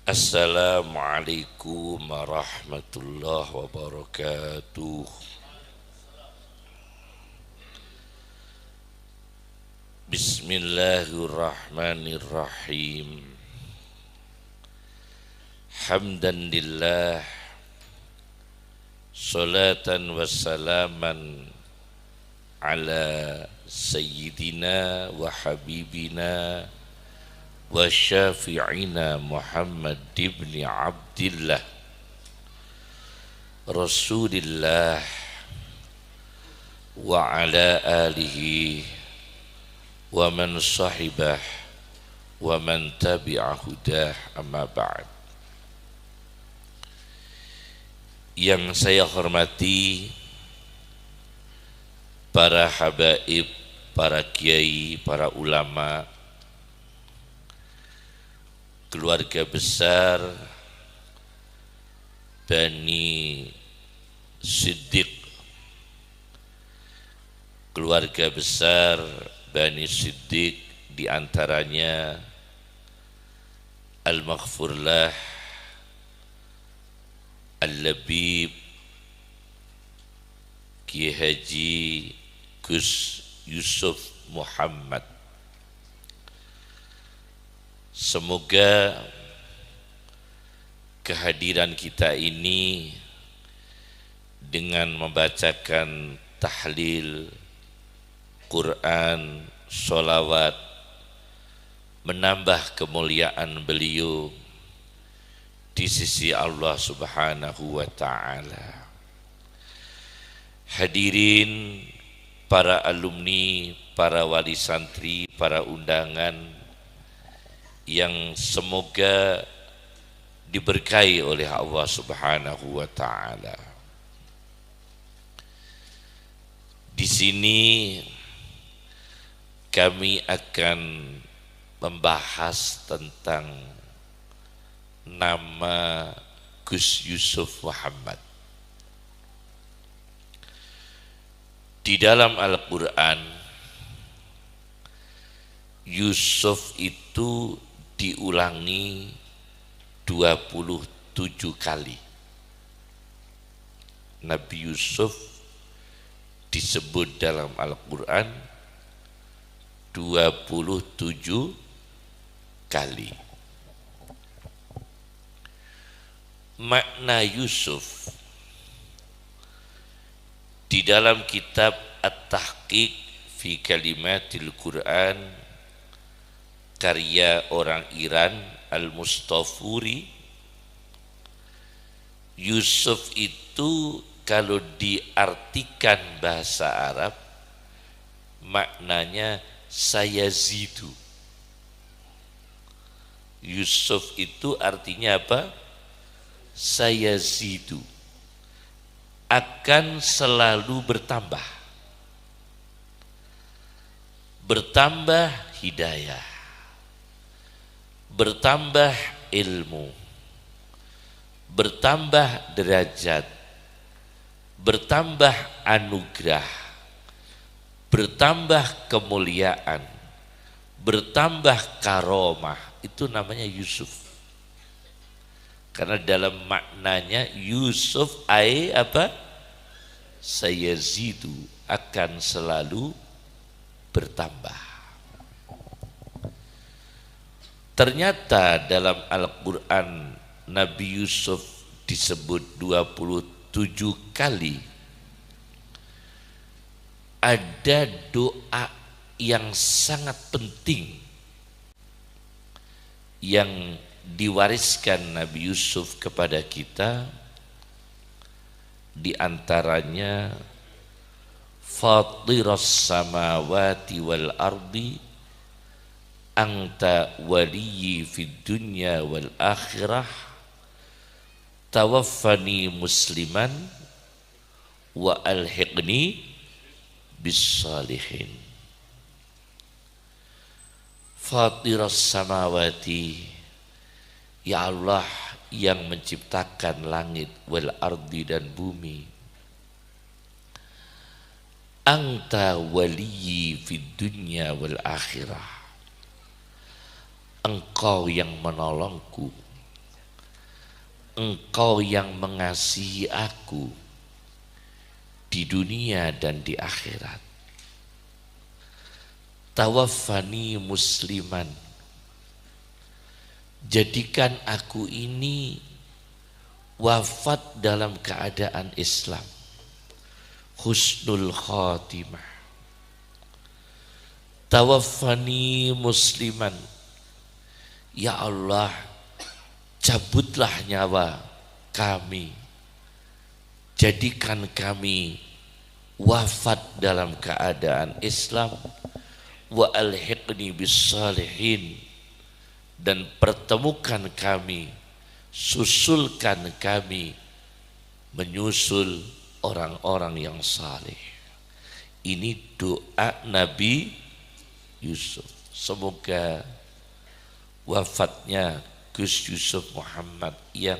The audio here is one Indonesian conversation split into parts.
Assalamualaikum warahmatullahi wabarakatuh. Bismillahirrahmanirrahim. Hamdan lillah, salatan wassalaman ala sayyidina wa habibina wa syafi'ina Muhammad ibn Abdillah Rasulillah wa ala alihi wa man sahibah wa man tabi'a hudah, amma ba'd. Yang saya hormati para habaib, para kiai, para ulama, keluarga besar Bani Siddiq, keluarga besar Bani Siddiq, diantaranya Al-Maghfurlah, Al-Labib, Kiai Haji Gus Yusuf Muhammad. Semoga kehadiran kita ini dengan membacakan tahlil Quran, sholawat, menambah kemuliaan beliau di sisi Allah Subhanahu wa ta'ala. Hadirin para alumni, para wali santri, para undangan yang semoga diberkahi oleh Allah Subhanahu wa ta'ala. Di sini kami akan membahas tentang nama Gus Yusuf Muhammad. Di dalam Al-Quran, Yusuf itu diulangi 27 kali. Nabi Yusuf disebut dalam Al-Quran 27 kali. Makna Yusuf di dalam kitab At-Tahqiq fi Kalimatil Quran karya orang Iran Al-Mustafuri, Yusuf itu kalau diartikan bahasa Arab maknanya sayazidu. Yusuf itu artinya apa? Sayazidu, akan selalu bertambah. Bertambah hidayah, bertambah ilmu, bertambah derajat, bertambah anugerah, bertambah kemuliaan, bertambah karomah. Itu namanya Yusuf. Karena dalam maknanya Yusuf apa? Sayazidu, akan selalu bertambah. Ternyata dalam Al-Quran Nabi Yusuf disebut 27 kali. Ada doa yang sangat penting yang diwariskan Nabi Yusuf kepada kita, di antaranya Fatiras samawati wal ardi anta waliyyi fid dunya wal akhirah tawaffani musliman wa alhiqni bis salihin. Fatiras samawati, ya Allah yang menciptakan langit wal ardi dan bumi. Anta waliyyi fid dunya wal akhirah, engkau yang menolongku Engkau yang mengasihi aku di dunia dan di akhirat. Tawaffani musliman, jadikan aku ini wafat dalam keadaan Islam, husnul khatimah. Tawaffani musliman, ya Allah, cabutlah nyawa kami, jadikan kami wafat dalam keadaan Islam, wa alhiqni bis salihin, dan pertemukan kami, susulkan kami menyusul orang-orang yang saleh. Ini doa Nabi Yusuf. Semoga wafatnya Gus Yusuf Muhammad yang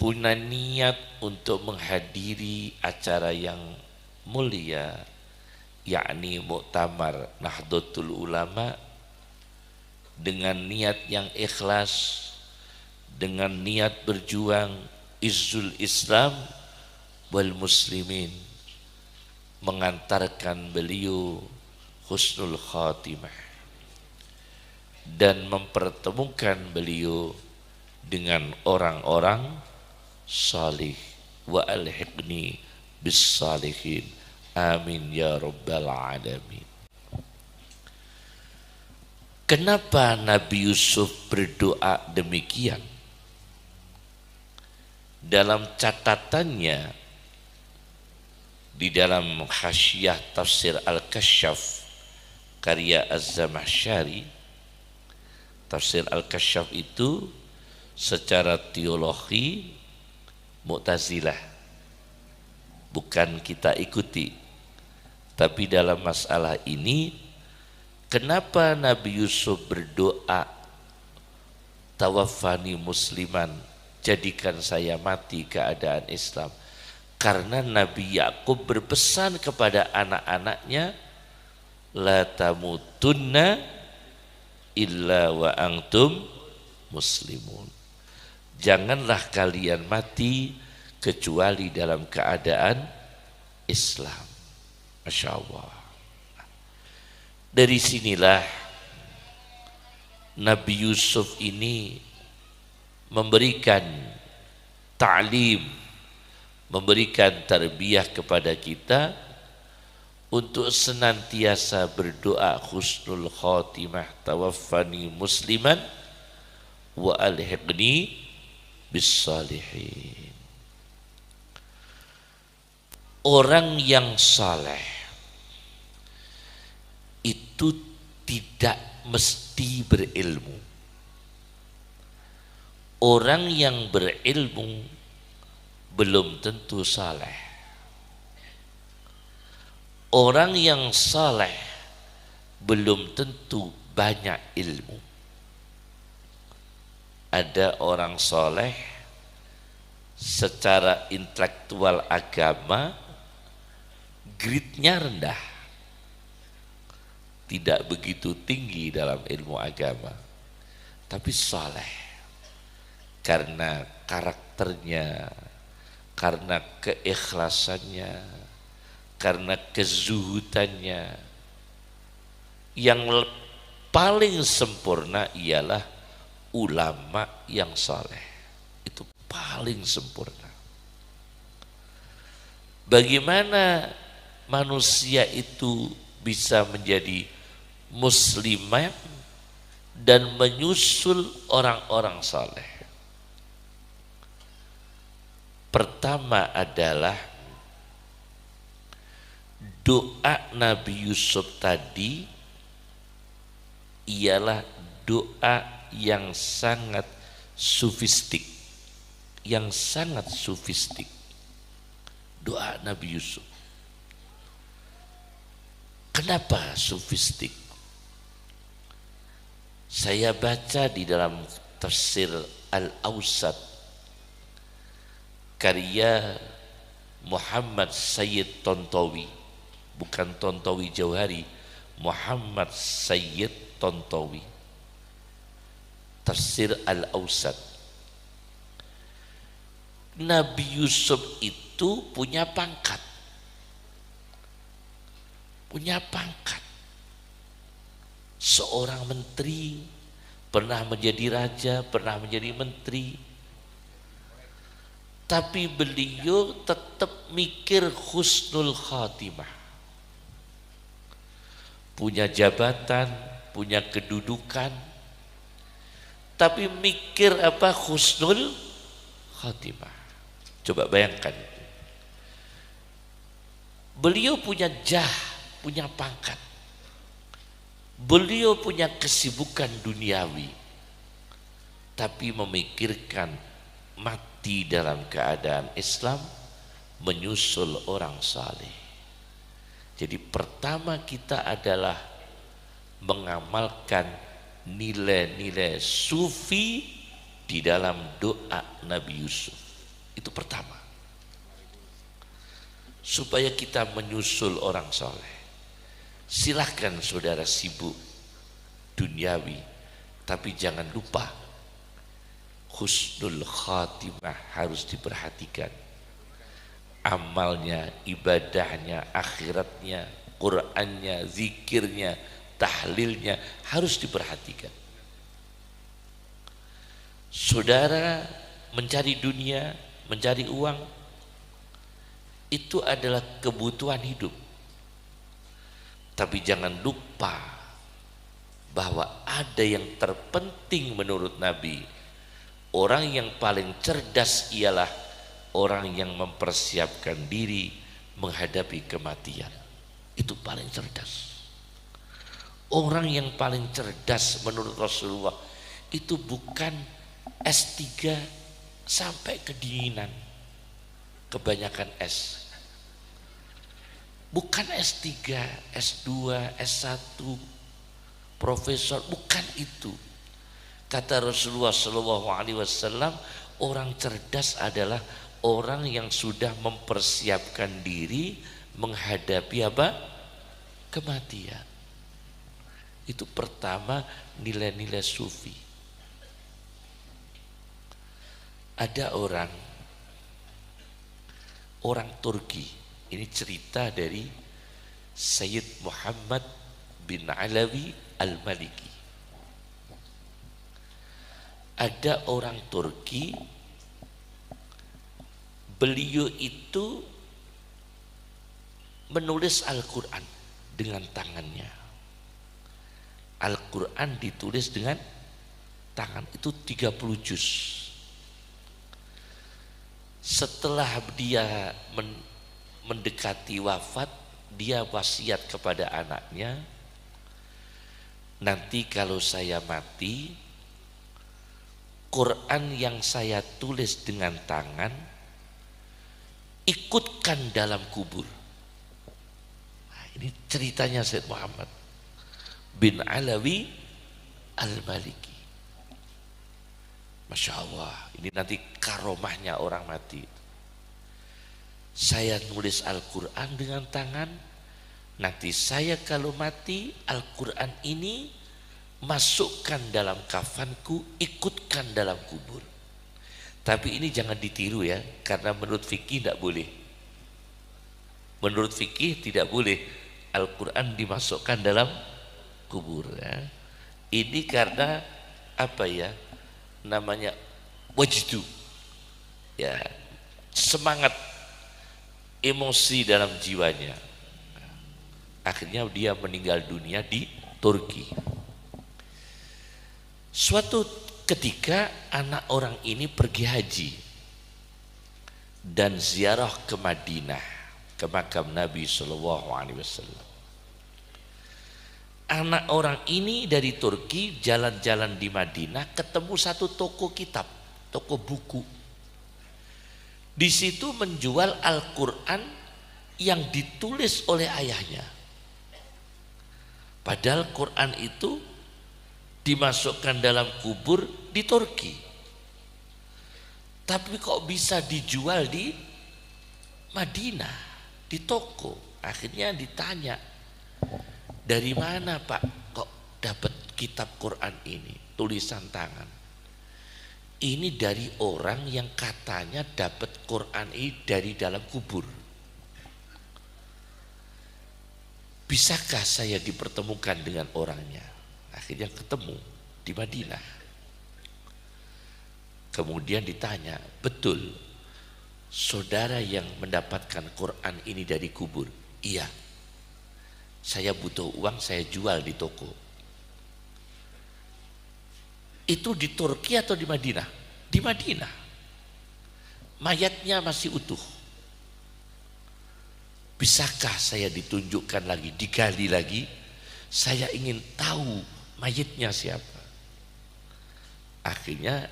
punya niat untuk menghadiri acara yang mulia, yakni Muktamar Nahdlatul Ulama, dengan niat yang ikhlas, dengan niat berjuang izzul Islam wal muslimin, mengantarkan beliau husnul khatimah dan mempertemukan beliau dengan orang-orang salih. Wa alhiqni bis salihin, amin ya rabbal alamin. Kenapa Nabi Yusuf berdoa demikian? Dalam catatannya di dalam Hasyiah Tafsir Al-Kasyaf karya Az-Zamakhsyari, Tafsir Al-Kasyaf itu secara teologi Mu'tazilah, bukan kita ikuti. Tapi dalam masalah ini, kenapa Nabi Yusuf berdoa tawaffani musliman, jadikan saya mati keadaan Islam? Karena Nabi Yakub berpesan kepada anak-anaknya, la tamutunna illa wa antum muslimun, janganlah kalian mati kecuali dalam keadaan Islam. Masya Allah. Dari sinilah Nabi Yusuf ini memberikan ta'lim, memberikan tarbiyah kepada kita untuk senantiasa berdoa husnul khatimah, tawaffani musliman wa alhiqni bis salihin. Orang yang saleh itu tidak mesti berilmu. Orang yang berilmu belum tentu saleh. Orang yang saleh belum tentu banyak ilmu. Ada orang saleh secara intelektual agama grade-nya rendah, tidak begitu tinggi dalam ilmu agama, tapi saleh karena karakternya, karena keikhlasannya, karena kezuhudannya. Yang paling sempurna ialah ulama yang saleh, itu paling sempurna. Bagaimana manusia itu bisa menjadi muslimah dan menyusul orang-orang saleh? Pertama adalah doa Nabi Yusuf tadi ialah doa yang sangat sufistik, yang sangat sufistik. Doa Nabi Yusuf. Kenapa sufistik? Saya baca di dalam tafsir Al-Awsat karya Muhammad Sayyid Tontowi, bukan Tontowi Jauhari, Muhammad Sayyid Tontowi, tafsir Al-Awsat. Nabi Yusuf itu punya pangkat. Punya pangkat. Seorang menteri, pernah menjadi raja, pernah menjadi menteri. Tapi beliau tetap mikir husnul khatimah. Punya jabatan, punya kedudukan, tapi mikir apa? Husnul khatimah. Coba bayangkan. Beliau punya jah, punya pangkat. Beliau punya kesibukan duniawi, tapi memikirkan mati dalam keadaan Islam, menyusul orang saleh. Jadi pertama kita adalah mengamalkan nilai-nilai sufi di dalam doa Nabi Yusuf. Itu pertama. Supaya kita menyusul orang soleh. Silahkan saudara sibuk duniawi, tapi jangan lupa husnul khatimah harus diperhatikan. Amalnya, ibadahnya, akhiratnya, Qur'annya, zikirnya, tahlilnya harus diperhatikan. Saudara mencari dunia, mencari uang, itu adalah kebutuhan hidup. Tapi jangan lupa bahwa ada yang terpenting menurut Nabi. Orang yang paling cerdas ialah orang yang mempersiapkan diri menghadapi kematian. Itu paling cerdas. Orang yang paling cerdas menurut Rasulullah itu bukan S3 sampai kedinginan, kebanyakan S. Bukan S3, S2, S1, profesor, bukan itu. Kata Rasulullah SAW, orang cerdas adalah orang yang sudah mempersiapkan diri menghadapi apa? Kematian. Itu pertama nilai-nilai sufi. Ada orang Turki, ini cerita dari Sayyid Muhammad bin Alawi Al-Maliki. Ada orang Turki, beliau itu menulis Al-Quran dengan tangannya. Al-Quran ditulis dengan tangan, itu 30 juz. Setelah dia mendekati wafat, dia wasiat kepada anaknya, nanti kalau saya mati, Quran yang saya tulis dengan tangan ikutkan dalam kubur. Nah, ini ceritanya Sayyid Muhammad bin Alawi Al-Maliki. Masya Allah, ini nanti karomahnya orang mati. Saya nulis Al-Quran dengan tangan, nanti saya kalau mati, Al-Quran ini masukkan dalam kafanku, ikutkan dalam kubur. Tapi ini jangan ditiru ya, karena menurut fikih tidak boleh. Menurut fikih tidak boleh Al-Quran dimasukkan dalam kubur ya. Ini karena apa ya, namanya wajdu ya, semangat emosi dalam jiwanya. Akhirnya dia meninggal dunia di Turki. Suatu ketika anak orang ini pergi haji dan ziarah ke Madinah, ke makam Nabi SAW. Anak orang ini dari Turki jalan-jalan di Madinah, ketemu satu toko kitab, toko buku. Di situ menjual Al-Quran yang ditulis oleh ayahnya. Padahal Quran itu dimasukkan dalam kubur di Turki. Tapi kok bisa dijual di Madinah, di toko? Akhirnya ditanya, dari mana Pak kok dapat kitab Quran ini, tulisan tangan? Ini dari orang yang katanya dapat Quran ini dari dalam kubur. Bisakah saya dipertemukan dengan orangnya? Akhirnya ketemu di Madinah. Kemudian ditanya, betul saudara yang mendapatkan Quran ini dari kubur? Iya. Saya butuh uang, saya jual di toko. Itu di Turki atau di Madinah? Di Madinah. Mayatnya masih utuh. Bisakah saya ditunjukkan lagi, digali lagi? Saya ingin tahu mayatnya siapa. Akhirnya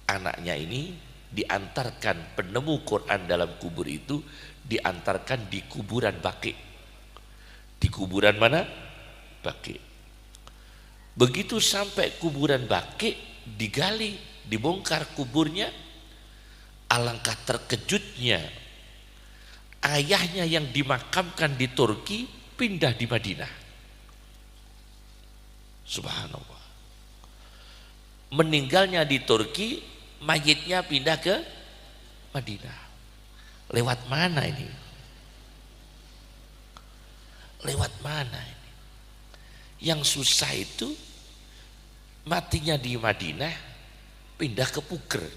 anaknya ini diantarkan, penemu Quran dalam kubur itu diantarkan di kuburan Baqi. Di kuburan mana? Baqi. Begitu sampai kuburan Baqi, digali, dibongkar kuburnya. Alangkah terkejutnya, ayahnya yang dimakamkan di Turki pindah di Madinah. Subhanallah. Meninggalnya di Turki, mayitnya pindah ke Madinah. Lewat mana ini? Lewat mana ini? Yang susah itu matinya di Madinah, pindah ke Puger.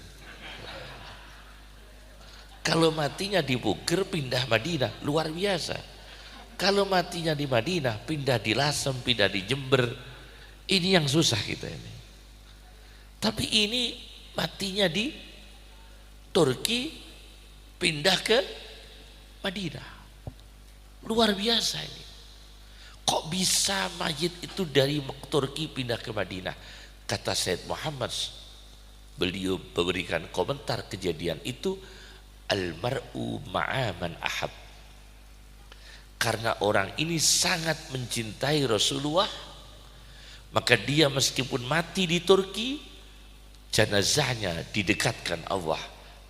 Kalau matinya di Puger, pindah Madinah, luar biasa. Kalau matinya di Madinah, pindah di Lasem, pindah di Jember, ini yang susah kita ini. Tapi ini matinya di Turki, pindah ke Madinah, luar biasa ini. Kok bisa mayit itu dari Turki pindah ke Madinah? Kata Said Muhammad, beliau memberikan komentar kejadian itu, almar'u ma'aman ahab. Karena orang ini sangat mencintai Rasulullah, maka dia meskipun mati di Turki, jenazahnya didekatkan Allah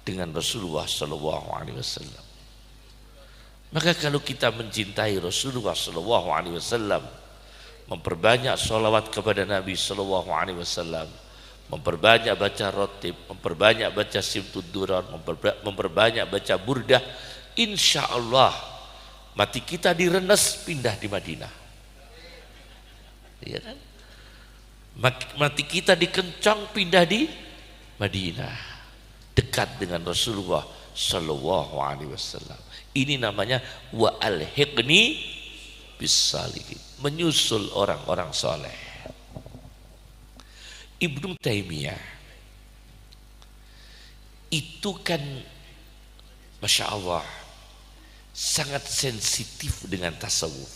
dengan Rasulullah SAW. Maka kalau kita mencintai Rasulullah SAW, memperbanyak sholawat kepada Nabi SAW, memperbanyak baca rotib, memperbanyak baca simtud duran, memperbanyak baca burdah, insya Allah mati kita direnes pindah di Madinah. Iya kan? Mati kita dikencang pindah di Madinah, dekat dengan Rasulullah SAW. Ini namanya wa alhiqni bisalihin, menyusul orang-orang soleh. Ibnu Taimiyah itu kan Masya Allah sangat sensitif dengan tasawuf.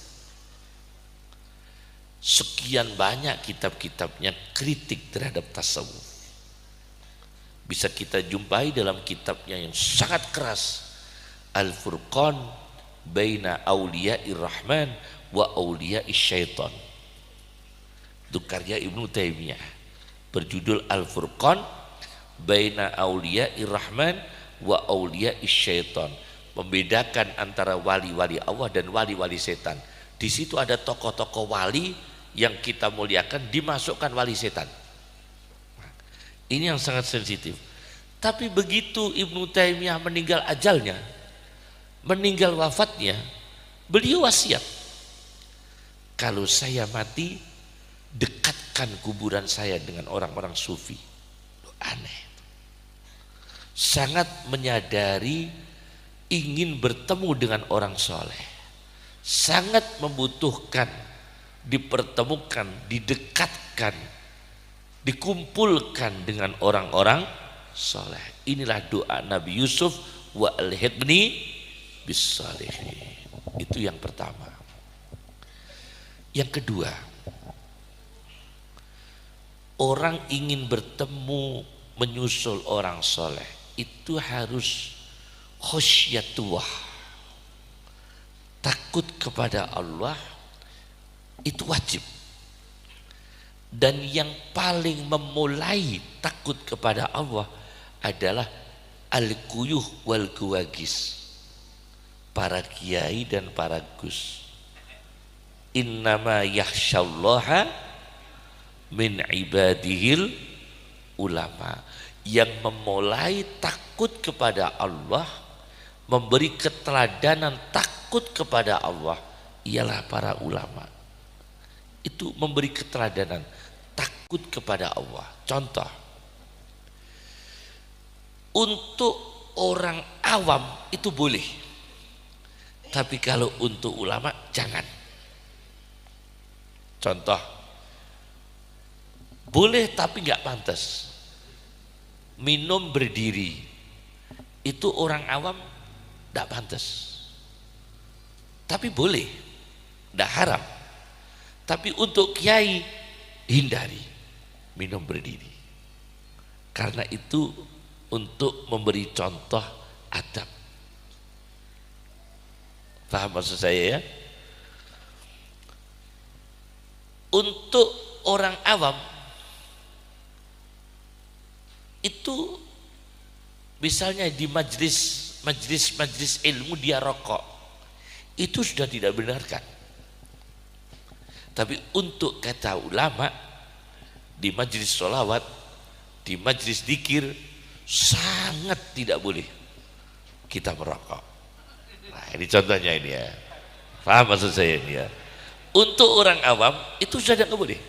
Sekian banyak kitab-kitabnya kritik terhadap tasawuf. Bisa kita jumpai dalam kitabnya yang sangat keras, Al-Furqan Baina Awliya'ir Rahman wa Awliya'is Syaitan. Itu karya Ibnu Taimiyah, berjudul Al-Furqan Baina Awliya'ir Rahman wa Awliya'is Syaitan. Membedakan antara wali-wali Allah dan wali-wali setan. Di situ ada tokoh-tokoh wali yang kita muliakan, dimasukkan wali setan. Ini yang sangat sensitif. Tapi begitu Ibnu Taimiyah meninggal ajalnya, meninggal wafatnya, beliau wasiat, kalau saya mati dekatkan kuburan saya dengan orang-orang sufi. Aneh. Sangat menyadari ingin bertemu dengan orang soleh, sangat membutuhkan dipertemukan, didekatkan, dikumpulkan dengan orang-orang soleh. Inilah doa Nabi Yusuf, wa alhiqni bisalihin. Itu yang pertama. Yang kedua, orang ingin bertemu menyusul orang soleh itu harus khusyatullah, takut kepada Allah, itu wajib. Dan yang paling memulai takut kepada Allah adalah al-quyuh wal guwagis, para kiai dan para gus. Innama yakhsyallaha min ibadihil ulama. Yang memulai takut kepada Allah, memberi keteladanan takut kepada Allah ialah para ulama. Itu memberi keteladanan takut kepada Allah. Contoh, untuk orang awam itu boleh, tapi kalau untuk ulama jangan. Contoh, boleh tapi nggak pantas minum berdiri, itu orang awam tidak pantas, tapi boleh, tidak haram. Tapi untuk kiai hindari minum berdiri, karena itu untuk memberi contoh adab. Paham maksud saya ya? Untuk orang awam itu misalnya di majlis ilmu dia rokok, itu sudah tidak benarkan. Tapi untuk kata ulama, di majlis sholawat, di majlis dzikir, sangat tidak boleh kita merokok. Nah ini contohnya ini ya, paham maksud saya ini ya. Untuk orang awam itu sudah tidak boleh,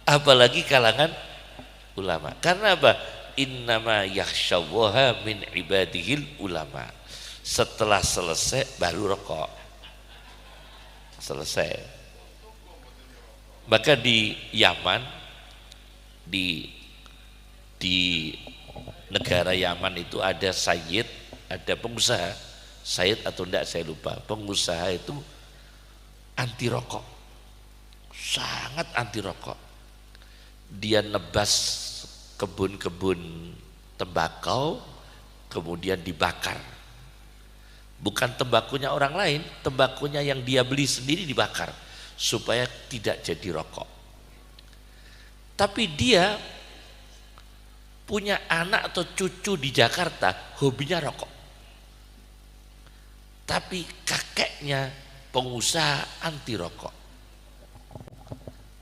apalagi kalangan ulama. Karena apa? Innama yakhsyallaha min ibadihil ulama. Setelah selesai baru rokok. Selesai. Maka di Yaman, di negara Yaman itu ada sayyid, ada pengusaha. Sayyid atau enggak saya lupa. Pengusaha itu anti rokok. Sangat anti rokok. Dia nebas kebun-kebun tembakau kemudian dibakar. Bukan tembakunya orang lain, tembakunya yang dia beli sendiri dibakar supaya tidak jadi rokok. Tapi dia punya anak atau cucu di Jakarta hobinya rokok, tapi kakeknya pengusaha anti rokok.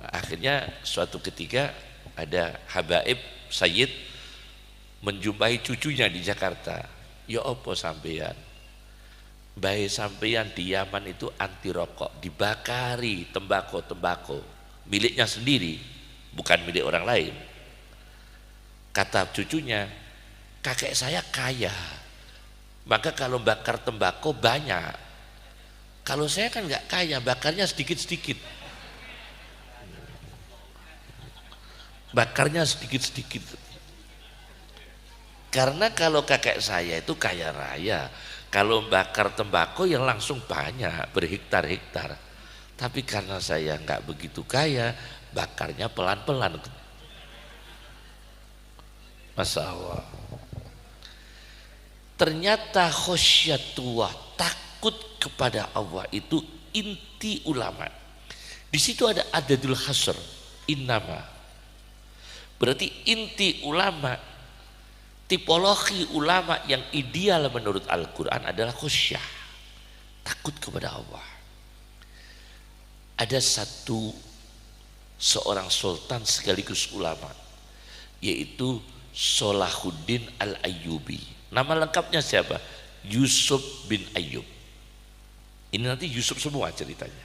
Nah, akhirnya suatu ketika ada habaib sayyid menjumpai cucunya di Jakarta. Ya apa sampeyan? Baik sampeyan di Yaman itu anti rokok, dibakari tembakau miliknya sendiri, bukan milik orang lain. Kata cucunya, kakek saya kaya, maka kalau bakar tembakau banyak. Kalau saya kan nggak kaya, bakarnya sedikit-sedikit. Bakarnya sedikit-sedikit. Karena kalau kakek saya itu kaya raya, kalau bakar tembakau yang langsung banyak, berhektar-hektar. Tapi karena saya nggak begitu kaya, bakarnya pelan-pelan. Masya Allah. Ternyata khosyatullah, takut kepada Allah itu inti ulama. Di situ ada adadul hasr, innama. Berarti inti ulama, tipologi ulama yang ideal menurut Al-Quran adalah khusyah, takut kepada Allah. Ada seorang sultan sekaligus ulama, yaitu Salahuddin Al-Ayyubi. Nama lengkapnya siapa? Yusuf bin Ayyub. Ini nanti Yusuf semua ceritanya.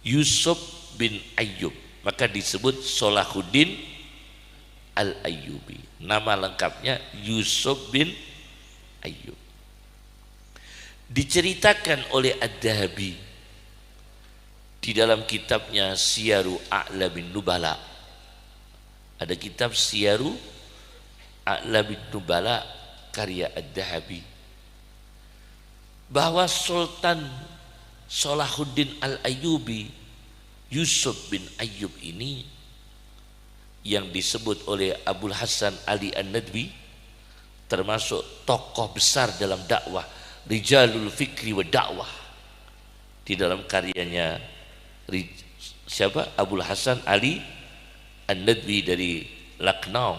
Yusuf bin Ayyub, maka disebut Salahuddin Al-Ayyubi. Nama lengkapnya Yusuf bin Ayyub. Diceritakan oleh Ad-Dhahabi di dalam kitabnya Siyaru A'lamin Nubala. Ada kitab Siyaru A'lamin Nubala karya Ad-Dhahabi, bahwa Sultan Salahuddin Al-Ayyubi, Yusuf bin Ayyub ini, yang disebut oleh Abul Hasan Ali An-Nadwi, termasuk tokoh besar dalam dakwah, Rijalul Fikri wa Dakwah, di dalam karyanya siapa? Abul Hasan Ali An-Nadwi dari Lucknow,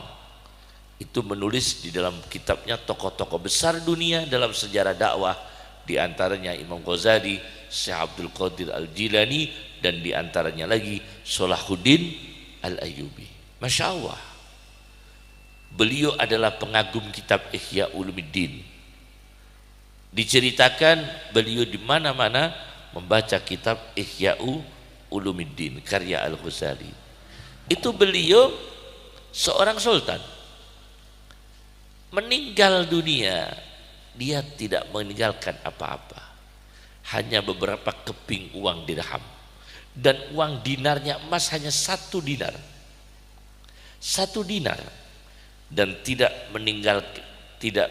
itu menulis di dalam kitabnya tokoh-tokoh besar dunia dalam sejarah dakwah, di antaranya Imam Ghazali, Syekh Abdul Qadir Al-Jilani, dan di antaranya lagi Salahuddin Al-Ayyubi. Masya Allah, beliau adalah pengagum kitab Ihya Ulumuddin. Diceritakan beliau di mana-mana membaca kitab Ihya Ulumuddin karya Al-Ghazali. Itu beliau seorang sultan, meninggal dunia, dia tidak meninggalkan apa-apa, hanya beberapa keping uang dirham, dan uang dinarnya emas hanya 1 dinar, 1 dinar, dan tidak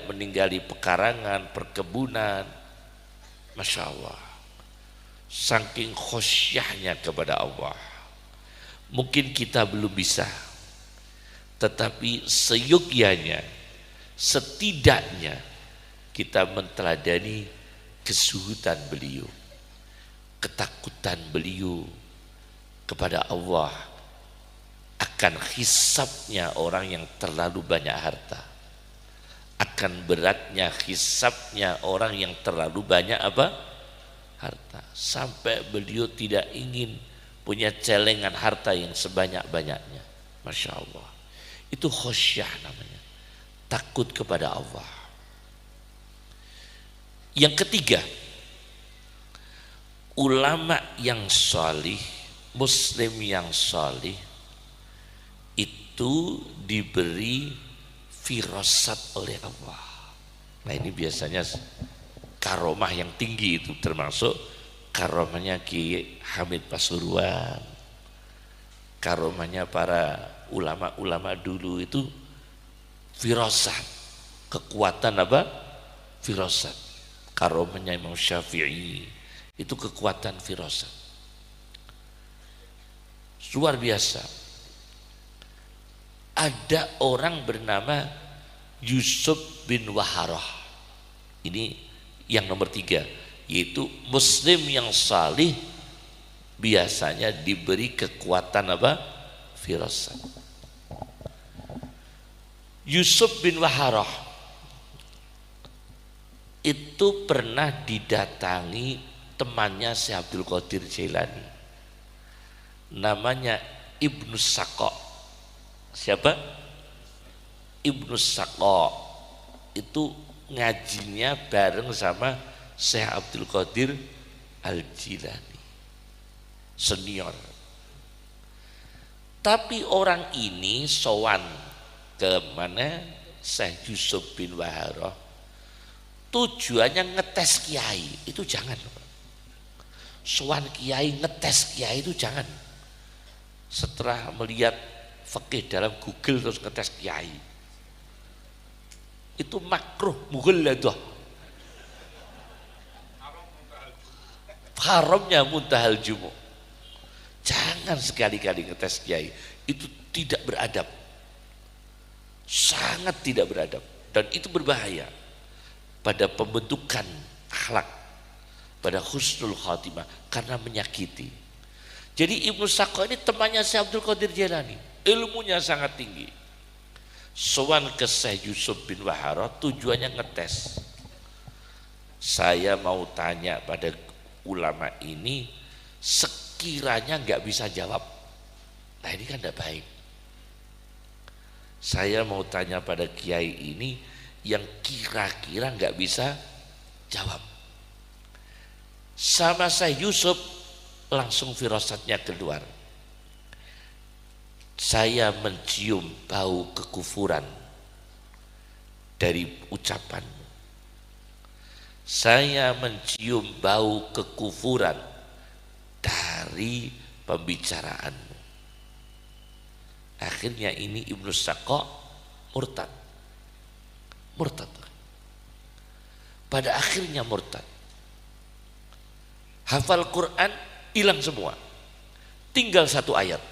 meninggali pekarangan, perkebunan. Masya Allah, saking khosyahnya kepada Allah. Mungkin kita belum bisa, tetapi seyogyanya, setidaknya kita menteladani kesuhutan beliau, ketakutan beliau kepada Allah akan hisabnya orang yang terlalu banyak harta, akan beratnya hisabnya orang yang terlalu banyak harta, sampai beliau tidak ingin punya celengan harta yang sebanyak-banyaknya. Masya Allah, itu khosyah namanya, takut kepada Allah. Yang ketiga, ulama yang salih, muslim yang salih itu diberi firasat oleh Allah. Nah, ini biasanya karomah yang tinggi, itu termasuk karomahnya Ki Hamid Pasuruan, karomahnya para ulama-ulama dulu itu firasat, kekuatan firasat. Karomahnya Imam Syafi'i itu kekuatan firasat luar biasa. Ada orang bernama Yusuf bin Waharah, ini yang nomor 3, yaitu muslim yang salih biasanya diberi kekuatan firasat. Yusuf bin Waharah itu pernah didatangi temannya Syekh Abdul Qadir Jailani, namanya Ibnu Saqqa. Siapa? Ibnu Saqqa itu ngajinya bareng sama Syekh Abdul Qadir Al-Jilani, senior. Tapi orang ini sowan ke mana? Syekh Yusuf bin Waharah, tujuannya ngetes kiai. Itu jangan, sowan kiai, ngetes kiai itu jangan. Setelah melihat fikih dalam Google terus ngetes kiai, itu makruh, mughalladah, haramnya muntahal jumu. Jangan sekali-kali ngetes kiai, itu tidak beradab, sangat tidak beradab, dan itu berbahaya pada pembentukan akhlak, pada husnul khatimah, karena menyakiti. Jadi Ibnu Saqqa ini temannya Syekh Abdul Qadir Jailani, ilmunya sangat tinggi. Sowan ke Syekh Yusuf bin Waharah tujuannya ngetes. Saya mau tanya pada ulama ini, sekiranya nggak bisa jawab, nah ini kan tidak baik. Saya mau tanya pada kiai ini yang kira-kira nggak bisa jawab. Sama Syekh Yusuf langsung firasatnya keluar. Saya mencium bau kekufuran dari ucapanmu. Saya mencium bau kekufuran dari pembicaraanmu. Akhirnya ini Ibnu Saqqa murtad. Pada akhirnya murtad. Hafal Quran hilang semua, tinggal 1 ayat.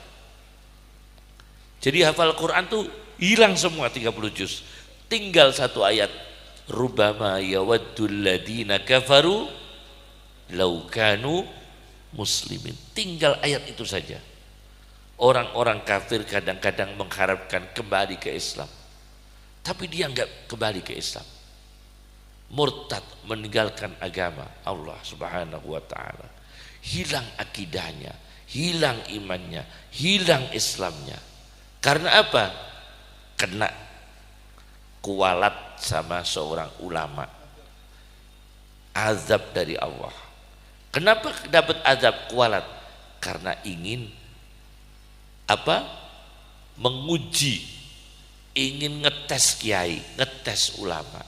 Jadi hafal Quran tuh hilang semua 30 juz, tinggal 1 ayat. Rubama yawaddul ladina kafaru law kanu muslimin. Tinggal ayat itu saja. Orang-orang kafir kadang-kadang mengharapkan kembali ke Islam, tapi dia enggak kembali ke Islam. Murtad, meninggalkan agama Allah Subhanahu wa taala. Hilang akidahnya, hilang imannya, hilang Islamnya. Karena apa? Kena kualat sama seorang ulama, azab dari Allah. Kenapa dapat azab kualat? Karena ingin apa? Menguji, ingin ngetes kiai, ngetes ulama,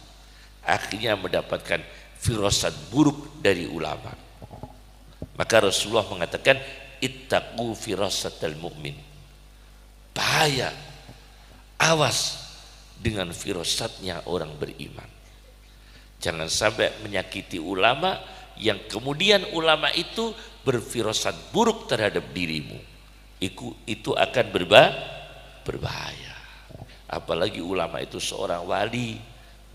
akhirnya mendapatkan firasat buruk dari ulama. Maka Rasulullah mengatakan ittaqu firasatal mu'min, bahaya, awas dengan firasatnya orang beriman. Jangan sampai menyakiti ulama yang kemudian ulama itu berfirasat buruk terhadap dirimu. Itu akan berbahaya. Apalagi ulama itu seorang wali,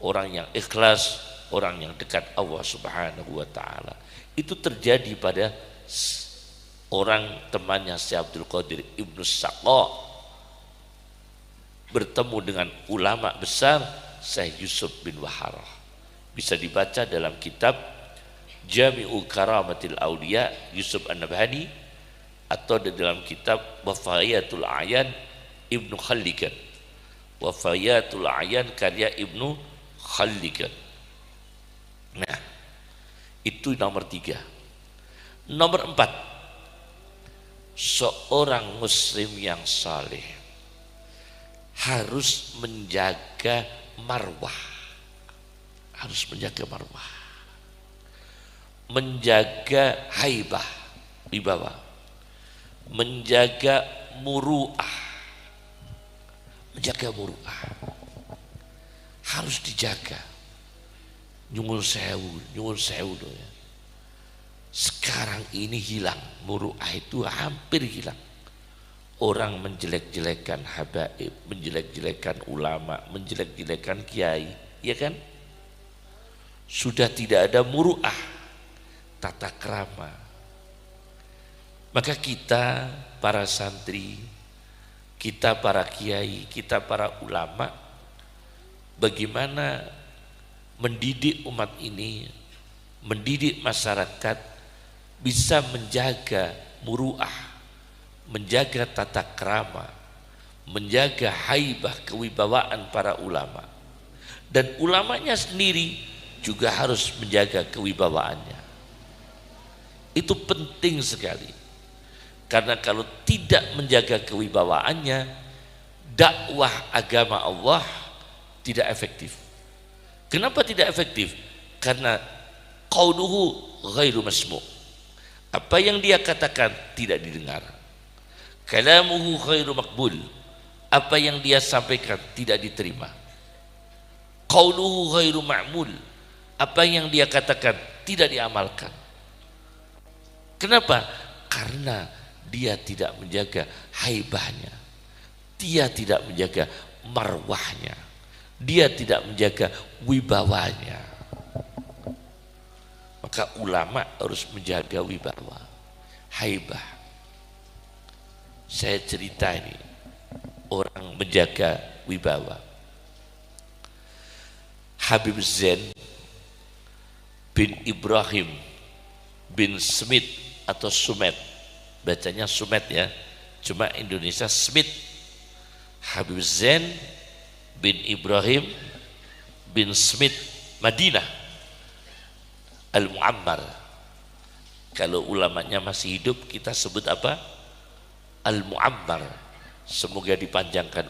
orang yang ikhlas, orang yang dekat Allah Subhanahu wa taala. Itu terjadi pada orang temannya Syekh Abdul Qadir Ibnu Saqqa, bertemu dengan ulama besar Syekh Yusuf bin Waharah. Bisa dibaca dalam kitab Jami'u Karamatil Auliya Yusuf An-Nabhani, atau di dalam kitab Wafayatul Ayan Ibnu Khallikan. Wafayatul Ayan karya Ibnu Khallikan. Nah, itu nomor 3. Nomor 4, seorang muslim yang saleh harus menjaga marwah, harus menjaga marwah, menjaga haibah, wibawa, menjaga muru'ah, menjaga muru'ah harus dijaga. Nyungun sewu loh ya. Sekarang ini hilang, muru'ah itu hampir hilang. Orang menjelek-jelekan habaib, menjelek-jelekan ulama, menjelek-jelekan kiai, ya kan? Sudah tidak ada muru'ah, tata krama. Maka kita para santri, kita para kiai, kita para ulama, bagaimana mendidik umat ini, mendidik masyarakat bisa menjaga muru'ah, menjaga tata krama, menjaga haibah kewibawaan para ulama. Dan ulamanya sendiri juga harus menjaga kewibawaannya. Itu penting sekali. Karena kalau tidak menjaga kewibawaannya, dakwah agama Allah tidak efektif. Kenapa tidak efektif? Karena qauluhu ghairu masmu'. Apa yang dia katakan tidak didengar. Kalamuhu ghairu maqbul. Apa yang dia sampaikan tidak diterima. Qauluhu ghairu ma'mul. Apa yang dia katakan tidak diamalkan. Kenapa? Karena dia tidak menjaga haibahnya. Dia tidak menjaga marwahnya. Dia tidak menjaga wibawanya. Maka ulama harus menjaga wibawa, haibah. Saya cerita ini, orang menjaga wibawa. Habib Zain bin Ibrahim bin Smith atau Sumet, bacanya Sumet ya, cuma Indonesia Smith. Habib Zain bin Ibrahim bin Smith, Madinah Al-Mu'ammar. Kalau ulamanya masih hidup kita sebut apa? Al-Mu'ammar. Semoga dipanjangkan